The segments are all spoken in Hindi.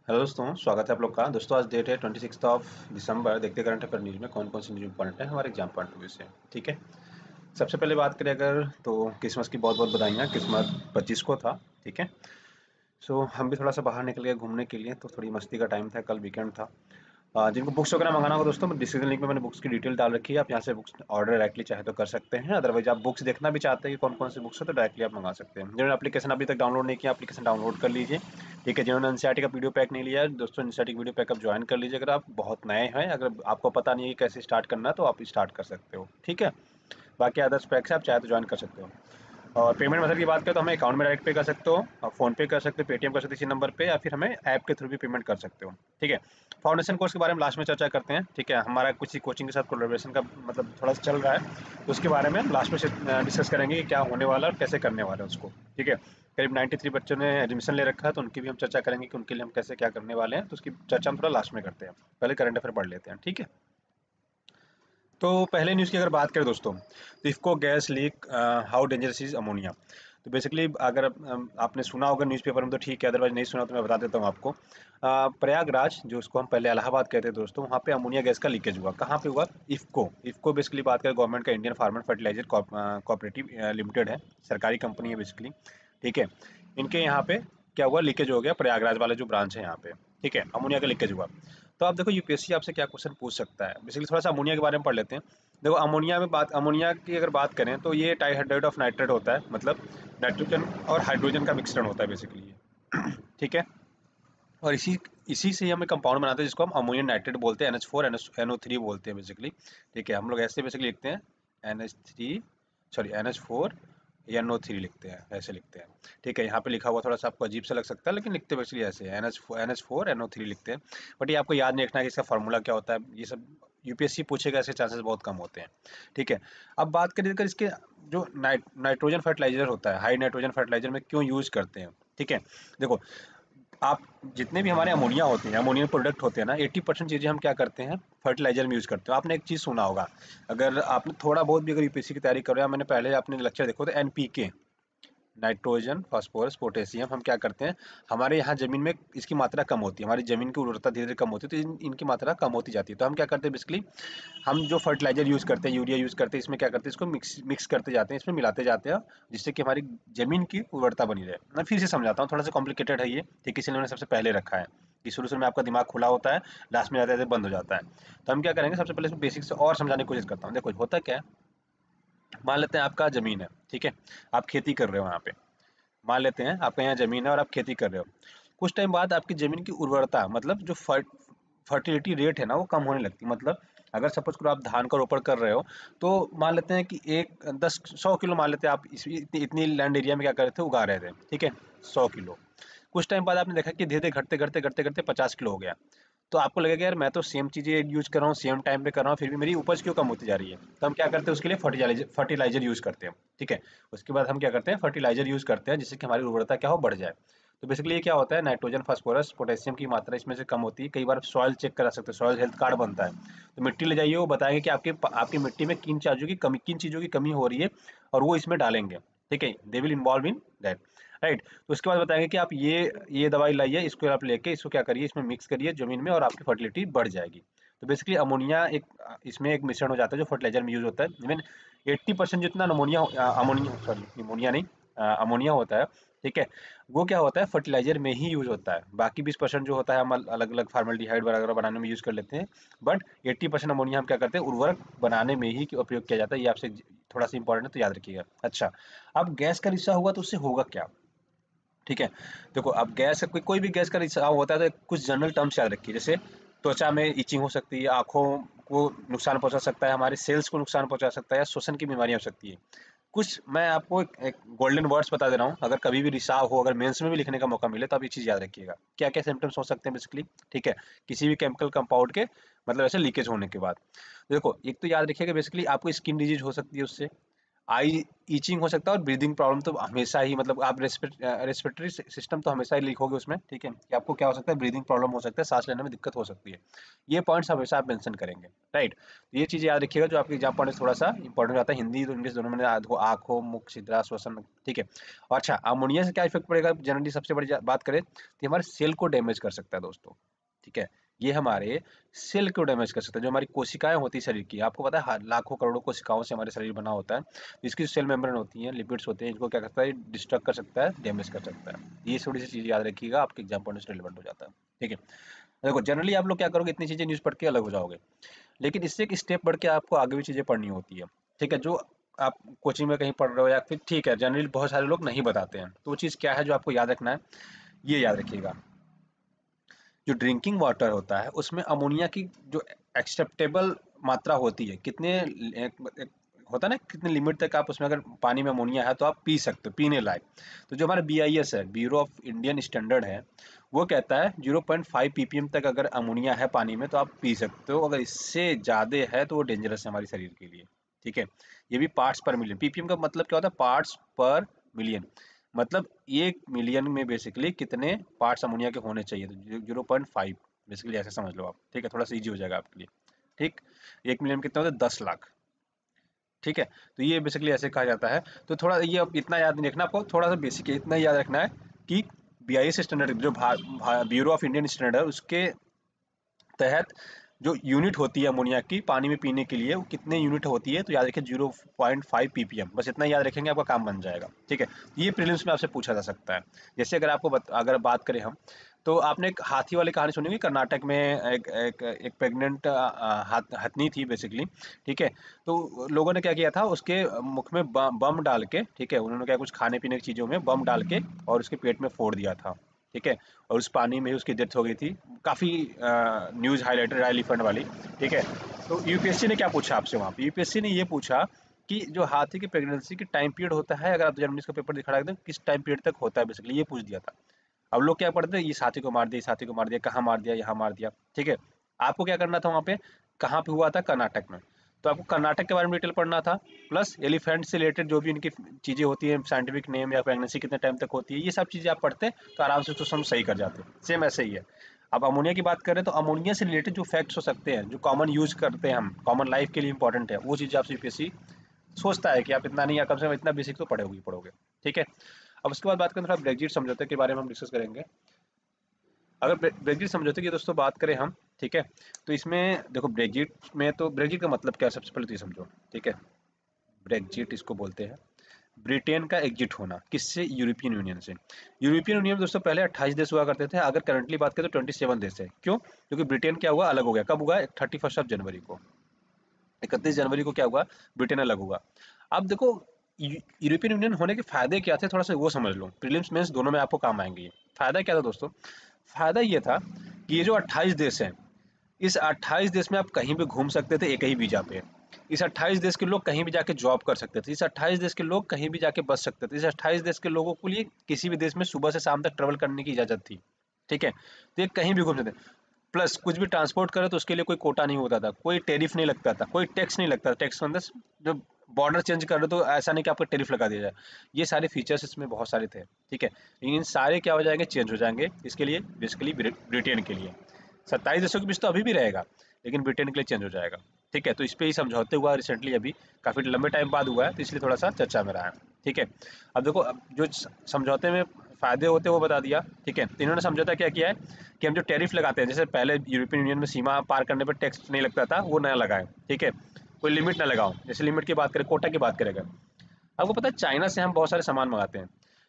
हेलो दोस्तों, स्वागत है आप लोग का। दोस्तों आज डेट है 26 दिसंबर। देखते करंट अफेयर न्यूज़ में कौन कौन सी न्यूज़ इंपॉर्टेंट है हमारे एग्जाम पॉइंट ऑफ व्यू से। ठीक है, सबसे पहले बात करें अगर तो क्रिसमस की बहुत बहुत बधाइयाँ। क्रिसमस 25 को था। ठीक है, सो हम भी थोड़ा सा बाहर निकल गए घूमने के लिए, तो थोड़ी मस्ती का टाइम था, कल वीकेंड था। जिनको बुक्स वगैरह मंगाना होगा दोस्तों, डिस्क्रिप्शन लिंक में मैंने बुक्स की डिटेल डाल रखी है, आप यहाँ से बुक्स ऑर्डर डायरेक्टली चाहे तो कर सकते हैं। अदरवाइज आप बुक्स देखना भी चाहते हैं कि कौन कौन सी बुक्स है तो डायरेक्टली आप मंगा सकते हैं। जिन्होंने एप्लीकेशन अभी तक डाउनलोड नहीं किया, एप्लीकेशन डाउनलोड कर लीजिए। ठीक है, जिन्होंने एनसीईआरटी का वीडियो पैक नहीं लिया है दोस्तों, एनसीईआरटी वीडियो पैक आप ज्वाइन कर लीजिए। अगर आप बहुत नए हैं, अगर आपको पता नहीं है कि कैसे स्टार्ट करना है, तो आप स्टार्ट कर सकते हो। ठीक है, बाकी अदर्स पैक्स आप चाहे तो ज्वाइन कर सकते हो। और पेमेंट मेथड की बात करें तो हमें अकाउंट में डायरेक्ट पे कर सकते हो, आप फोन पे कर सकते हो, पेटीएम कर सकते हो इसी नंबर पे, या फिर हमें ऐप के थ्रू भी पेमेंट कर सकते हो। ठीक है, फाउंडेशन कोर्स के बारे में लास्ट में चर्चा करते हैं। ठीक है, हमारा कुछ कोचिंग के साथ कोलैबोरेशन का मतलब थोड़ा सा चल रहा है, तो उसके बारे में लास्ट में डिस्कस करेंगे कि क्या होने वाला है और कैसे करने वाला है उसको। ठीक है, करीब 93 बच्चों ने एडमिशन ले रखा है, तो उनकी भी हम चर्चा करेंगे कि उनके लिए हम कैसे क्या करने वाले हैं, तो उसकी चर्चा हम थोड़ा लास्ट में करते हैं। पहले करंट अफेयर पढ़ लेते हैं। ठीक है, तो पहले न्यूज़ की अगर बात करें दोस्तों, तो IFFCO gas leak, how dangerous is ammonia. तो बेसिकली अगर आपने सुना होगा न्यूज़पेपर में तो ठीक है, अदरवाइज नहीं सुना तो मैं बता देता हूँ आपको। प्रयागराज, जो उसको हम पहले इलाहाबाद कहते थे दोस्तों, वहाँ पे अमोनिया गैस का लीकेज हुआ। कहाँ पे हुआ? इफ्को बेसिकली बात करें, गवर्नमेंट का Indian farmer fertiliser cooperative limited है, सरकारी कंपनी है बेसिकली। ठीक है, इनके यहाँ पे क्या हुआ, लीकेज हो गया, प्रयागराज वाले जो ब्रांच है यहाँ पे। ठीक है, अमोनिया का लीकेज हुआ। तो आप देखो यूपीएससी आपसे क्या क्वेश्चन पूछ सकता है। बेसिकली थोड़ा सा अमोनिया के बारे में पढ़ लेते हैं। देखो अमोनिया की अगर बात करें तो ये डाइहाइड्रेट ऑफ नाइट्रेट होता है, मतलब नाइट्रोजन और हाइड्रोजन का मिश्रण होता है बेसिकली ये। ठीक है, और इसी इसी से ही हम एक कंपाउंड बनाते हैं जिसको हम अमोनियम नाइट्रेट बोलते हैं, NH4 NO3 बोलते हैं बेसिकली। ठीक है, हम लोग ऐसे बेसिकली लिखते हैं, NH4 NO3 लिखते हैं, ऐसे लिखते हैं। ठीक है, यहाँ पे लिखा हुआ थोड़ा सा आपको अजीब सा लग सकता है, लेकिन लिखते बेसिकली ऐसे है, NH4 NO3 लिखते हैं। बट ये आपको याद नहीं रखना है कि इसका फॉर्मूला क्या होता है, ये सब यूपीएससी पूछेगा, ऐसे चांसेस बहुत कम होते हैं। ठीक है, अब बात करें अगर इसके जो नाइट्रोजन फर्टिलाइजर होता है, हाई नाइट्रोजन फर्टिलाइजर में क्यों यूज करते हैं। ठीक है, देखो आप जितने भी हमारे अमोनिया होते हैं, अमोनियम प्रोडक्ट होते हैं ना, 80% चीज़ें हम क्या करते हैं, फर्टिलाइजर में यूज़ करते हो। आपने एक चीज़ सुना होगा, अगर आपने थोड़ा बहुत भी अगर यूपीएससी की तैयारी कर रहे हो, मैंने पहले आपने लेक्चर देखो तो एनपीके, नाइट्रोजन फास्फोरस पोटेशियम, हम क्या करते हैं, हमारे यहाँ जमीन में इसकी मात्रा कम होती है, हमारी जमीन की उर्वरता धीरे धीरे कम होती है, तो इनकी मात्रा कम होती जाती है। तो हम क्या करते हैं बेसिकली, हम जो फर्टिलाइजर यूज़ करते हैं, यूरिया यूज़ करते हैं, इसमें क्या करते हैं, इसको मिक्स करते जाते हैं, इसमें मिलाते जाते हैं, जिससे कि हमारी ज़मीन की उर्वरता बनी रहे। मैं फिर से समझाता हूँ, थोड़ा सा कॉम्प्लिकेटेड है ये, ठीक, इसलिए मैंने सबसे पहले रखा है कि शुरू शुरू में आपका दिमाग खुला होता है, लास्ट में जाते जाते बंद हो जाता है। तो हम क्या करेंगे, सबसे पहले इसमें बेसिक से और समझाने की कोशिश करता हूँ। देखो होता क्या है, मान लेते हैं आपका ज़मीन है। ठीक है, आप खेती कर रहे हो वहाँ पे, मान लेते हैं आपका यहाँ ज़मीन है और आप खेती कर रहे हो। कुछ टाइम बाद आपकी ज़मीन की उर्वरता, मतलब जो फर्टिलिटी रेट है ना, वो कम होने लगती है। मतलब अगर सपोज करो आप धान का रोपण कर रहे हो, तो मान लेते हैं कि एक 10 100 किलो, मान लेते हैं आप इतनी इतनी लैंड एरिया में क्या कर रहे थे, उगा रहे थे। ठीक है, 100 किलो। कुछ टाइम बाद आपने देखा कि धीरे धीरे घटते घटते घटते घटते 50 किलो हो गया। तो आपको लगेगा यार मैं तो सेम चीज़ें यूज़ कर रहा हूँ, सेम टाइम पे कर रहा हूँ, फिर भी मेरी उपज क्यों कम होती जा रही है। तो हम क्या करते हैं, उसके लिए फर्टिलाइजर यूज़ करते हैं। ठीक है, उसके बाद हम क्या करते हैं, फर्टिलाइजर यूज़ करते हैं, जिससे कि हमारी उर्वरता क्या हो, बढ़ जाए। तो बेसिकली ये क्या होता है, नाइट्रोजन फास्फोरस पोटेशियम की मात्रा इसमें से कम होती है। कई बार सॉइल चेक करा सकते हैं, सॉइल हेल्थ कार्ड बनता है, तो मिट्टी ले जाइए, वो बताएंगे कि आपकी मिट्टी में किन चीज़ों की कमी हो रही है, और वो इसमें डालेंगे। ठीक है, they will involve in that, right. तो उसके बाद बताएंगे कि आप ये दवाई लाइए, इसको आप लेके इसको क्या करिए, इसमें मिक्स करिए जमीन में, और आपकी फर्टिलिटी बढ़ जाएगी। तो बेसिकली अमोनिया एक इसमें एक मिश्रण हो जाता है जो फर्टिलाइजर में यूज होता है। इवन 80% जितना अमोनिया सॉरी निमोनिया नहीं, अमोनिया होता है। ठीक है, वो क्या होता है, फर्टिलाइजर में ही यूज होता है। बाकी 20% जो होता है हम अलग अलग फार्मल्डिहाइड वगैरह बनाने में यूज कर लेते हैं, बट 80% अमोनिया हम क्या करते हैं, उर्वरक बनाने में ही उपयोग किया जाता है। ये आपसे थोड़ा सा इंपॉर्टेंट है, तो याद रखिएगा। अच्छा, अब गैस का रिसाव हुआ तो उससे होगा क्या। ठीक है, देखो अब गैस कोई भी गैस का रिसाव होता है, तो कुछ जनरल टर्म्स याद रखिए, जैसे त्वचा में इचिंग हो सकती है, आंखों को नुकसान पहुंचा सकता है, हमारे सेल्स को नुकसान पहुंचा सकता है, या श्वसन की बीमारियां हो सकती है। कुछ मैं आपको एक गोल्डन वर्ड्स बता दे रहा हूँ, अगर कभी भी रिसाव हो, अगर मेंस में भी लिखने का मौका मिले, तो आप ये चीज़ याद रखिएगा, क्या क्या सिम्टम्स हो सकते हैं बेसिकली। ठीक है, किसी भी केमिकल कंपाउंड के मतलब ऐसे लीकेज होने के बाद। देखो एक तो याद रखिएगा, बेसिकली आपको स्किन डिजीज हो सकती है उससे, आई ईचिंग हो सकता है, और ब्रीदिंग प्रॉब्लम तो हमेशा ही, मतलब आप रेस्पिरेटरी सिस्टम तो हमेशा ही लिखोगे उसमें, ठीक है, कि आपको क्या हो सकता है, ब्रीदिंग प्रॉब्लम हो सकता है, सांस लेने में दिक्कत हो सकती है। ये पॉइंट्स हमेशा आप मेंशन करेंगे, राइट। तो ये चीज़ें याद रखिएगा, जो आपके एग्जाम पॉइंट थोड़ा सा इंपॉर्टेंट आता है। हिंदी तो इंग्लिश दोनों में आँखों, मुख, छिद्रा, श्वसन, ठीक है। और अच्छा, अमोनिया से क्या इफेक्ट पड़ेगा, जनरली सबसे बड़ी बात करें तो हमारे सेल को डैमेज कर सकता है दोस्तों, ठीक है। ये हमारे सेल को डैमेज कर सकता है। जो हमारी कोशिकाएं होती है शरीर की, आपको पता है लाखों करोड़ों कोशिकाओं से हमारे शरीर बना होता है। तो इसकी सेल मेम्ब्रेन होती है, लिपिड्स होते हैं, इनको क्या करता है, डिस्ट्रक्ट कर सकता है, डैमेज कर सकता है। ये थोड़ी सी चीज़ याद रखिएगा, आपके एग्जाम पॉइंट से रिलेवेंट हो जाता है, ठीक है। देखो जनरली आप लोग क्या करोगे, इतनी चीज़ें न्यूज़ पढ़ के अलग हो जाओगे, लेकिन इससे एक स्टेप बढ़ के आपको आगे भी चीज़ें पढ़नी होती है, ठीक है। जो आप कोचिंग में कहीं पढ़ रहे हो या फिर, ठीक है, जनरली बहुत सारे लोग नहीं बताते हैं, तो वो चीज़ क्या है जो आपको याद रखना है, ये याद रखिएगा। जो ड्रिंकिंग वाटर होता है उसमें अमोनिया की जो एक्सेप्टेबल मात्रा होती है, कितने होता है ना, कितने लिमिट तक आप उसमें, अगर पानी में अमोनिया है तो आप पी सकते हो, पीने लायक। तो जो हमारा BIS है, ब्यूरो ऑफ इंडियन स्टैंडर्ड है, वो कहता है 0.5 ppm तक अगर अमोनिया है पानी में तो आप पी सकते हो, अगर इससे ज़्यादा है तो वो डेंजरस है हमारे शरीर के लिए, ठीक है। ये भी पार्ट्स पर मिलियन, ppm का मतलब क्या होता है, पार्ट्स पर मिलियन, मतलब 1 मिलियन में बेसिकली कितने पार्ट्स अमोनिया के होने चाहिए, तो 0.5 बेसिकली ऐसे समझ लो आप, ठीक है, थोड़ा सा ईजी हो जाएगा आपके लिए, ठीक। 1 मिलियन में कितने होते हैं, 10 लाख, ठीक है। तो ये बेसिकली ऐसे कहा जाता है। तो थोड़ा ये अब इतना याद नहीं रखना, आपको थोड़ा सा बेसिक है, इतना ही याद रखना है कि BIS स्टैंडर्ड, जो ब्यूरो ऑफ इंडियन स्टैंडर्ड है, उसके तहत जो यूनिट होती है अमोनिया की पानी में पीने के लिए, वो कितने यूनिट होती है, तो याद रखिए 0.5 ppm, बस इतना याद रखेंगे आपका काम बन जाएगा, ठीक है। ये प्रीलिम्स में आपसे पूछा जा सकता है। जैसे अगर आपको अगर बात करें हम, तो आपने एक हाथी वाली कहानी सुनी होगी, कर्नाटक में एक प्रेग्नेंट हथनी थी बेसिकली, ठीक है। तो लोगों ने क्या किया था, उसके मुख में बम डाल के, ठीक है, उन्होंने क्या, कुछ खाने पीने की चीज़ों में बम डाल के और उसके पेट में फोड़ दिया था, ठीक है। और उस पानी में ही उसकी डेथ हो गई थी। काफ़ी न्यूज़ हाईलाइटेड रहा एलिफेंट वाली, ठीक है। तो यूपीएससी ने क्या पूछा आपसे वहाँ पे, यूपीएससी ने ये पूछा कि जो हाथी की प्रेगनेंसी की टाइम पीरियड होता है, अगर आप जर्नलिस्ट का पेपर दिखा रहे थे, किस टाइम पीरियड तक होता है, बेसिकली ये पूछ दिया था। अब लोग क्या पढ़ते हैं, ये साथी को मार दिया, इस साथी को मार दिया, कहाँ मार दिया, यहाँ मार दिया, ठीक है। आपको क्या करना था वहाँ पे, कहाँ पे हुआ था, कर्नाटक में। तो आपको कर्नाटक के बारे में डिटेल पढ़ना था, प्लस एलिफेंट से रिलेटेड जो भी इनकी चीज़ें होती हैं, साइंटिफिक नेम या प्रेगनेंसी कितने टाइम तक होती है, ये सब चीज़ें आप पढ़ते तो आराम से उसको हम सही कर जाते। सेम ऐसे ही है। अब अमोनिया की बात करें तो अमोनिया से रिलेटेड जो फैक्ट्स हो सकते हैं, जो कॉमन यूज करते हैं हम, कॉमन लाइफ के लिए इंपॉर्टेंट है, वो चीज़ आपसे यूपीएससी सोचता है कि आप इतना नहीं, या कम से कम इतना बेसिक तो पढ़ोगे ही पढ़ोगे, ठीक है। अब उसके बाद बात करें, थोड़ा ब्रेग्जिट समझौते के बारे में हम डिस्कस करेंगे। अगर ब्रेग्जिट समझौते की दोस्तों बात करें हम, ठीक है, तो इसमें देखो ब्रेग्जिट में, तो ब्रेग्जिट का मतलब क्या है, सबसे पहले तो ये समझो, ठीक है। ब्रेग्जिट इसको बोलते हैं ब्रिटेन का एग्जिट होना, किससे, यूरोपियन यूनियन से। यूरोपियन यूनियन में दोस्तों पहले 28 देश हुआ करते थे, अगर करंटली बात करें तो 27 देश है। क्यों, क्योंकि ब्रिटेन क्या हुआ, अलग हो गया। कब हुआ, 31 जनवरी को, 31 जनवरी को क्या हुआ, ब्रिटेन अलग हुआ। अब देखो यूरोपियन यूनियन होने के फायदे क्या थे, थोड़ा सा वो समझ लो, प्रीलिम्स मेंस दोनों में आपको काम आएंगे। फायदा क्या था दोस्तों, फायदा ये था कि ये जो 28 देश हैं, इस 28 देश में आप कहीं भी घूम सकते थे एक ही वीजा पे। इस 28 देश के लोग कहीं भी जाके जॉब कर सकते थे, इस 28 देश के लोग कहीं भी जाके बस सकते थे, इस 28 देश के लोगों के लिए किसी भी देश में सुबह से शाम तक ट्रेवल करने की इजाजत थी, ठीक है। तो ये कहीं भी घूम सकते, प्लस कुछ भी ट्रांसपोर्ट करे तो उसके लिए कोई कोटा नहीं होता था, कोई टेरिफ नहीं लगता था, कोई टैक्स नहीं लगता था। टैक्स मतलब जो बॉर्डर चेंज कर रहे तो ऐसा नहीं कि आपको टेरिफ लगा दिया जाए। ये सारे फीचर्स इसमें बहुत सारे थे, ठीक है। लेकिन इन सारे क्या हो जाएंगे, चेंज हो जाएंगे, इसके लिए बेसिकली ब्रिटेन के लिए। 27 देशों के बीच तो अभी भी रहेगा, लेकिन ब्रिटेन के लिए चेंज हो जाएगा, ठीक है। तो इस पे ही समझौते हुआ रिसेंटली, अभी काफ़ी लंबे टाइम बाद हुआ है, तो इसलिए थोड़ा सा चर्चा में रहा है, ठीक है। अब देखो, अब जो समझौते में फ़ायदे होते हैं वो बता दिया, ठीक है। तो इन्होंने समझौता क्या किया है कि हम जो टैरिफ लगाते हैं, जैसे पहले यूरोपियन यूनियन में सीमा पार करने पर टैक्स नहीं लगता था, वो नया लगाए, ठीक है। कोई लिमिट ना लगाओ, जैसे लिमिट की बात करें, कोटा की बात करें अगर, आपको पता है चाइना से हम बहुत सारे सामान मंगाते हैं,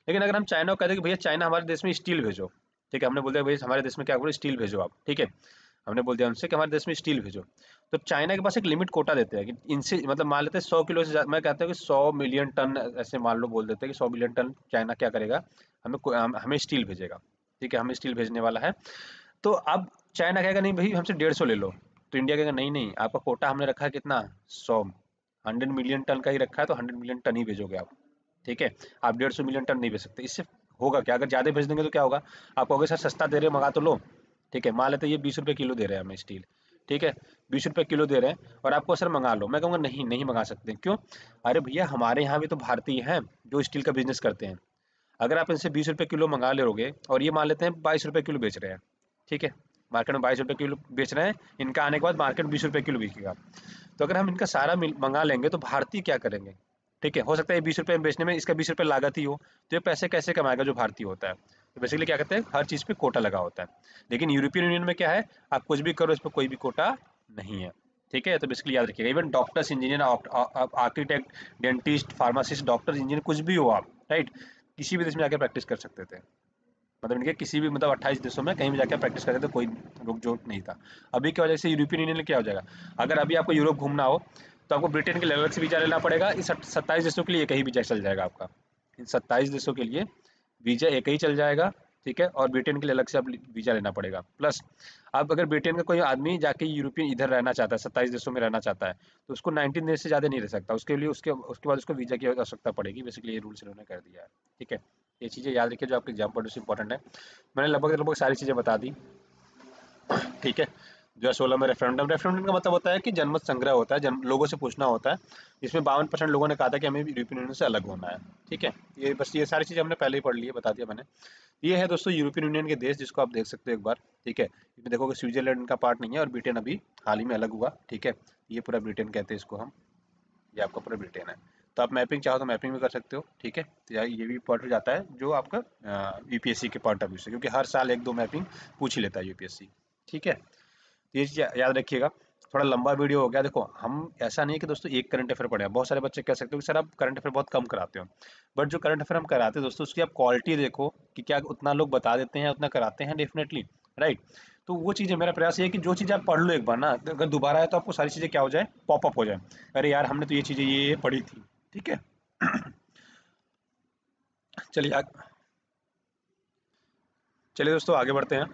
लेकिन अगर हम चाइना को कहते हैं कि भैया चाइना हमारे देश में स्टील भेजो, ठीक है, हमने बोल दिया भैया हमारे देश में क्या बोलो, स्टील भेजो आप, ठीक है। हमने बोल दिया उनसे कि हमारे देश में स्टील भेजो, तो चाइना के पास एक लिमिट कोटा देते हैं कि इनसे, मतलब मान लेते हैं 100 किलो से मैं कहता हूँ कि 100 मिलियन टन, ऐसे मान लो बोल देते हैं कि 100 मिलियन टन चाइना क्या करेगा, हमें स्टील भेजेगा, ठीक है, हमें स्टील भेजने वाला है। तो अब चाइना कहेगा नहीं भाई हमसे 150 ले लो, तो इंडिया कहेगा नहीं नहीं, आपका कोटा हमने रखा है कितना, 100, 100 मिलियन टन का ही रखा है, तो 100 मिलियन टन ही भेजोगे आप, ठीक है। आप 150 मिलियन टन नहीं भेज सकते। इससे होगा क्या, अगर ज़्यादा भेज देंगे तो क्या होगा, आप कहोगे सर सस्ता दे रहे हो, मंगा तो लो, ठीक है। मान लेते ये 20 रुपये किलो दे रहे हैं हमें स्टील, ठीक है, 20 रुपये किलो दे रहे हैं और आपको सर मंगा लो। मैं कहूँगा नहीं, नहीं मंगा सकते। क्यों? अरे भैया हमारे यहाँ भी तो भारतीय हैं जो स्टील का बिज़नेस करते हैं। अगर आप इनसे 20 रुपये किलो मंगा लोगे और ये मान लेते हैं 22 रुपये किलो बेच रहे हैं, ठीक है? मार्केट में 22 रुपये किलो बेच रहे हैं, इनका आने के बाद मार्केट में 20 रुपये किलो बिकेगा। तो अगर हम इनका सारा मंगा लेंगे तो भारतीय क्या करेंगे? ठीक है, हो सकता है 20 रुपये में बेचने में इसका 20 रुपये लागत ही हो, तो ये पैसे कैसे कमाएगा जो भारतीय होता है? तो बेसिकली क्या कहते हैं, हर चीज़ पे कोटा लगा होता है। लेकिन यूरोपियन यूनियन में क्या है, आप कुछ भी करो इस पर कोई भी कोटा नहीं है। ठीक है, तो बेसिकली याद रखिएगा, even doctors, engineer, architect, dentist, pharmacist, doctor, engineer, कुछ भी हो आप, राइट, किसी भी देश में जाकर प्रैक्टिस कर सकते थे। मतलब इनके किसी भी, मतलब 28 देशों में कहीं भी जाकर प्रैक्टिस करते थे, कोई रोक जोक नहीं था। अभी की वजह से यूरोपियन यूनियन में क्या हो जाएगा, अगर अभी आपको यूरोप घूमना हो तो आपको ब्रिटेन के अलग से वीजा लेना पड़ेगा। इस 27 देशों के लिए एक ही वीजा चल जाएगा आपका। इन 27 देशों के लिए वीजा एक ही चल जाएगा, ठीक है, और ब्रिटेन के लिए अलग से आप वीजा लेना पड़ेगा। प्लस अब अगर ब्रिटेन का कोई आदमी जाके यूरोपियन इधर रहना चाहता है, 27 देशों में रहना चाहता है, तो उसको 19 देश से ज़्यादा नहीं रह सकता। उसके लिए उसके बाद उसको वीजा की आवश्यकता पड़ेगी। बेसिकली ये रूल्स इन्होंने कर दिया है। ठीक है, ये चीज़ें याद रखिए जो आपके एग्जाम पॉइंट से इंपॉर्टेंट है। मैंने लगभग लगभग सारी चीज़ें बता दी। ठीक है, 2016 में रेफरेंडम, रेफरेंडम का मतलब होता है कि जनमत संग्रह होता है, लोगों से पूछना होता है, जिसमें 52% लोगों ने कहा था कि हमें यूरोपियन यूनियन से अलग होना है। ठीक है, ये बस ये सारी चीज़ें हमने पहले ही पढ़ ली है, बता दिया मैंने। ये है दोस्तों यूरोपियन यूनियन के देश, जिसको आप देख सकते हो एक बार। ठीक है, इसमें देखो कि स्विट्जरलैंड का पार्ट नहीं है और ब्रिटेन अभी हाल ही में अलग हुआ। ठीक है, ये पूरा ब्रिटेन कहते हैं इसको हम, ये आपका पूरा ब्रिटेन है। तो आप मैपिंग चाहो तो मैपिंग भी कर सकते हो। ठीक है, तो ये भी पॉइंट हो जाता है जो आपका यूपीएससी के पॉइंट ऑफ व्यू से, क्योंकि हर साल एक दो मैपिंग पूछ ही लेता है यूपीएससी। ठीक है, तो ये चीज़ याद रखिएगा। थोड़ा लंबा वीडियो हो गया। देखो, हम ऐसा नहीं है कि दोस्तों एक करंट अफेयर पढ़े हैं। बहुत सारे बच्चे कह सकते हो कि सर आप करंट अफेयर बहुत कम कराते हो, बट जो करंट अफेयर हम कराते हैं दोस्तों, उसकी आप क्वालिटी देखो कि क्या उतना लोग बता देते हैं, उतना कराते हैं डेफिनेटली, राइट। तो वो चीज़ें, मेरा प्रयास ये है कि जो चीज़ आप पढ़ लो एक बार ना, तो अगर दोबारा आए तो आपको सारी चीज़ें क्या हो जाए, पॉपअप हो जाए, अरे यार हमने तो ये चीज़ें ये पढ़ी थी। ठीक है, चलिए चलिए दोस्तों आगे बढ़ते हैं।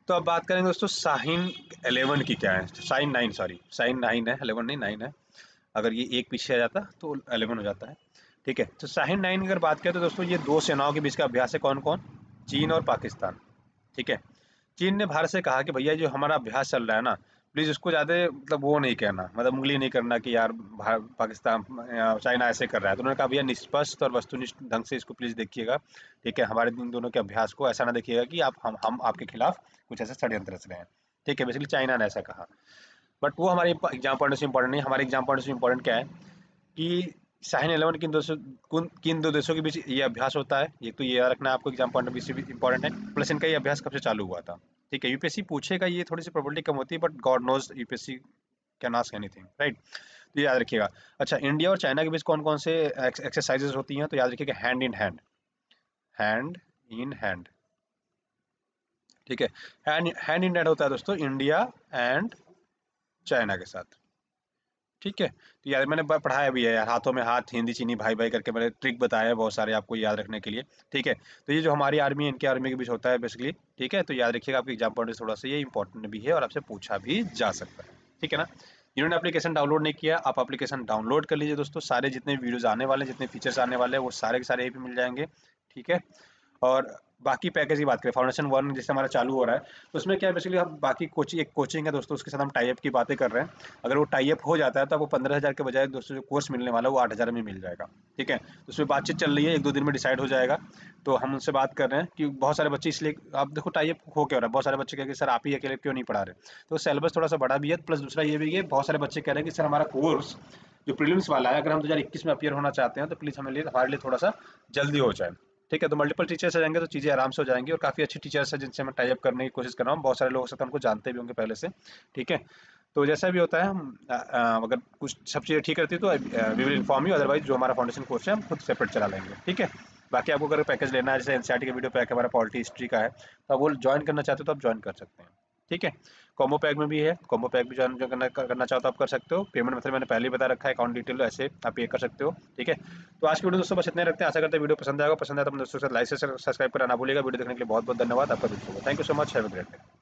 तो अब बात करेंगे दोस्तों साइन 11 की क्या है, साइन 9, सॉरी साइन 9 है, 11 नहीं 9 है। अगर ये एक पीछे आ जाता तो 11 हो जाता है। ठीक है, तो साइन 9 की अगर बात करें तो दोस्तों ये दो सेनाओं के बीच का अभ्यास है। कौन कौन? चीन और पाकिस्तान। ठीक है, चीन ने भारत से कहा कि भैया जो हमारा अभ्यास चल रहा है ना, प्लीज़ उसको ज़्यादा मतलब वो नहीं कहना, मतलब उंगली नहीं करना कि यार पाकिस्तान चाइना ऐसे कर रहा है। तो उन्होंने कहा भैया निष्पक्ष और वस्तुनिष्ठ ढंग से इसको प्लीज़ देखिएगा। ठीक है, हमारे इन दोनों के अभ्यास को ऐसा ना देखिएगा कि हम आपके खिलाफ कुछ ऐसे षड्यंत्र रच रहे हैं। ठीक है, बेसिकली चाइना ने ऐसा कहा। बट वो हमारे एग्जाम पॉइंट से इंपॉर्टेंट नहीं। हमारे एग्जाम पॉइंट से इंपॉर्टेंट क्या है कि साइन 11 किन दो देशों के बीच ये अभ्यास होता है। एक तो ये याद रखना आपको, एग्जाम पॉइंट ऑफ व्यू से भी इंपॉर्टेंट है। प्लस इनका ये अभ्यास कब से चालू हुआ था। ठीक है, यूपीएससी पूछेगा, ये थोड़ी सी प्रोबेबिलिटी कम होती है, but God knows UPSC can ask anything, right. तो ये याद रखिएगा। अच्छा, इंडिया और चाइना के बीच कौन कौन से एक्सरसाइजेज होती हैं, तो याद रखिएगा hand in hand, hand in hand. ठीक है, हैंड इन हैंड होता है दोस्तों इंडिया एंड चाइना के साथ। ठीक है, तो यार मैंने पढ़ाया भी है यार, हाथों में हाथ, हिंदी चीनी भाई भाई करके मैंने ट्रिक बताया है बहुत सारे आपको याद रखने के लिए। ठीक है, तो ये जो हमारी आर्मी है इनकी आर्मी के बीच होता है बेसिकली। ठीक है, तो याद रखिएगा, आपके एग्जाम पॉइंट से थोड़ा सा ये इंपॉर्टेंट भी है और आपसे पूछा भी जा सकता है। ठीक है ना। जिन्होंने एप्लीकेशन डाउनलोड नहीं किया, आप एप्लीकेशन डाउनलोड कर लीजिए दोस्तों। सारे जितने वीडियोज आने वाले हैं, जितने फीचर्स आने वाले हैं, वो सारे के सारे यहीं पे मिल जाएंगे। ठीक है, और बाकी पैकेज की बात करें, फाउंडेशन 1 जैसे हमारा चालू हो रहा है, तो उसमें क्या है बेसिकली हम बाकी कोचिंग, एक कोचिंग है दोस्तों, उसके साथ हम टाई अप की बातें कर रहे हैं। अगर वो टाई अप हो जाता है तो आपको 15,000 के बजाय दोस्तों जो कोर्स मिलने वाला है वो 8,000 में मिल जाएगा। ठीक है, तो उसमें बातचीत चल रही है, एक दो दिन में डिसाइड हो जाएगा। तो हम उनसे बात कर रहे हैं कि बहुत सारे बच्चे, इसलिए आप देखो टाई अप हो क्या रहा है, बहुत सारे बच्चे कह रहे हैं सर आप ही अकेले क्यों नहीं पढ़ा रहे। तो सिलेबस थोड़ा सा बड़ा भी है, प्लस दूसरा ये भी है बहुत सारे बच्चे कह रहे हैं कि सर हमारा कोर्स जो प्रीलिम्स वाला है, अगर हम 2021 में अपियर होना चाहते हैं तो प्लीज़ हमारे लिए थोड़ा सा जल्दी हो जाए। ठीक है, तो मल्टीपल टीचर्स आ जाएंगे तो चीज़ें आराम से हो जाएंगी, और काफ़ी अच्छी टीचर्स हैं जिनसे मैं टाई अप करने की कोशिश कर रहा हूँ। बहुत सारे लोग हो सकते हैं हमको जानते भी होंगे पहले से। ठीक है, तो जैसा भी होता है हम अगर कुछ सब चीज़ें ठीक रहती है तो we will inform you, otherwise जो हमारा फाउंडेशन कोर्स है हम खुद सेपरेट चला लेंगे। ठीक है, बाकी आपको अगर पैकेज लेना है, जैसे एनसीईआरटी का वीडियो पैक है हमारा, पॉलिटी हिस्ट्री का है, तो आप वो ज्वाइन करना चाहते हो तो आप ज्वाइन कर सकते हैं। ठीक है, कॉम्बो पैक में भी है, कॉम्बो पैक भी ज्वाइन करना चाहो तो आप कर सकते हो। पेमेंट मेथड मैंने पहले ही बता रखा है, अकाउंट डिटेल ऐसे आप पे कर सकते हो। ठीक है, तो आज की वीडियो दोस्तों बस इतने रखते हैं। आशा करते हैं वीडियो पसंद आएगा। पसंद आया तो अपने दोस्तों के साथ लाइक से सब्सक्राइब करना ना भूलिएगा। वीडियो देखने के लिए बहुत बहुत धन्यवाद आपका दोस्तों को। Thank you so much, have a great day.